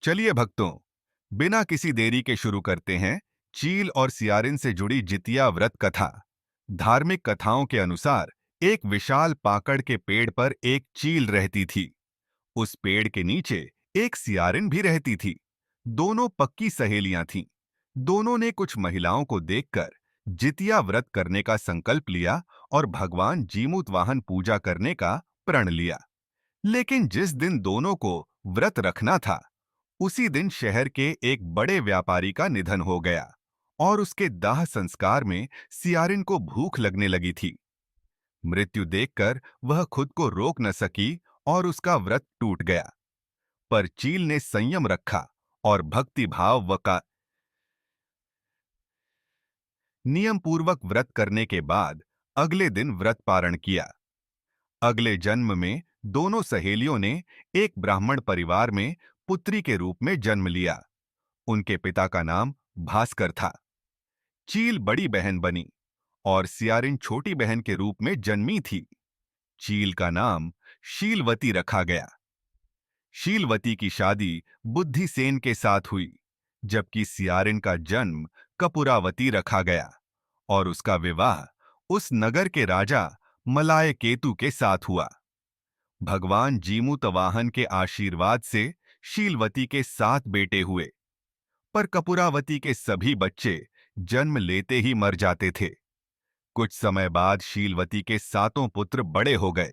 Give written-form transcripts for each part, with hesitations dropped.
चलिए भक्तों, बिना किसी देरी के शुरू करते हैं चील और सियारिन से जुड़ी जितिया व्रत कथा। धार्मिक कथाओं के अनुसार एक विशाल पाकड़ के पेड़ पर एक चील रहती थी। उस पेड़ के नीचे एक सियारिन भी रहती थी। दोनों पक्की सहेलियां थीं। दोनों ने कुछ महिलाओं को देखकर जितिया व्रत करने का संकल्प लिया और भगवान जीमूत वाहन पूजा करने का प्रण लिया। लेकिन जिस दिन दोनों को व्रत रखना था, उसी दिन शहर के एक बड़े व्यापारी का निधन हो गया और उसके दाह संस्कार में सियारिन को भूख लगने लगी थी। मृत्यु देखकर वह खुद को रोक न सकी और उसका व्रत टूट गया। पर चील ने संयम रखा और भक्ति भाव व का नियम पूर्वक व्रत करने के बाद अगले दिन व्रत पारण किया। अगले जन्म में दोनों सहेलियों ने एक ब्राह्मण परिवार में पुत्री के रूप में जन्म लिया। उनके पिता का नाम भास्कर था। चील बड़ी बहन बनी और सियारिन छोटी बहन के रूप में जन्मी थी। चील का नाम शीलवती रखा गया। शीलवती की शादी बुद्धिसेन के साथ हुई, जबकि सियारिन का जन्म कपूरावती रखा गया और उसका विवाह उस नगर के राजा मलाय केतु के साथ हुआ। भगवान जीमूतवाहन के आशीर्वाद से शीलवती के 7 बेटे हुए, पर कपूरावती के सभी बच्चे जन्म लेते ही मर जाते थे। कुछ समय बाद शीलवती के 7 पुत्र बड़े हो गए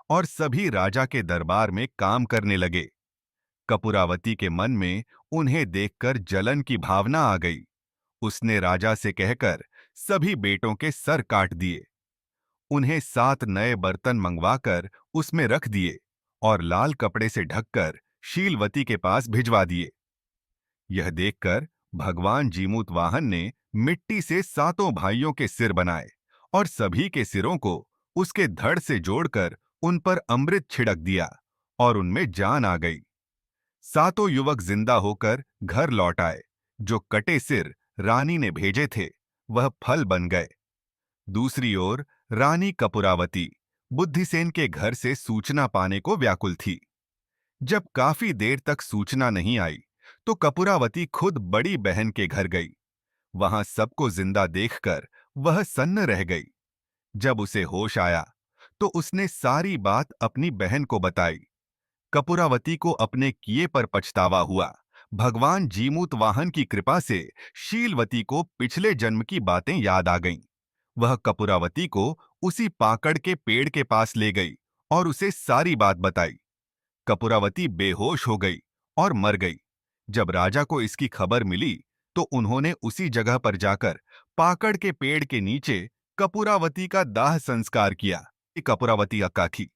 और सभी राजा के दरबार में काम करने लगे। कपूरावती के मन में उन्हें देखकर जलन की भावना आ गई। उसने राजा से कहकर सभी बेटों के सर काट दिए। उन्हें 7 नए बर्तन मंगवाकर उसमें रख दिए और लाल कपड़े से ढककर शीलवती के पास भिजवा दिए। यह देखकर भगवान जीमूतवाहन ने मिट्टी से 7 भाइयों के सिर बनाए और सभी के सिरों को उसके धड़ से जोड़कर उन पर अमृत छिड़क दिया और उनमें जान आ गई। 7 युवक जिंदा होकर घर लौट आए। जो कटे सिर रानी ने भेजे थे, वह फल बन गए। दूसरी ओर रानी कपूरावती बुद्धिसेन के घर से सूचना पाने को व्याकुल थी। जब काफी देर तक सूचना नहीं आई, तो कपूरावती खुद बड़ी बहन के घर गई। वहां सबको जिंदा देखकर वह सन्न रह गई। जब उसे होश आया, तो उसने सारी बात अपनी बहन को बताई। कपूरावती को अपने किए पर पछतावा हुआ। भगवान जीमूतवाहन की कृपा से शीलवती को पिछले जन्म की बातें याद आ गईं। वह कपूरावती को उसी पाकड़ के पेड़ के पास ले गई और उसे सारी बात बताई। कपूरावती बेहोश हो गई और मर गई। जब राजा को इसकी खबर मिली, तो उन्होंने उसी जगह पर जाकर पाकड़ के पेड़ के नीचे कपूरावती का दाह संस्कार किया। कपूरावती अक्का थी।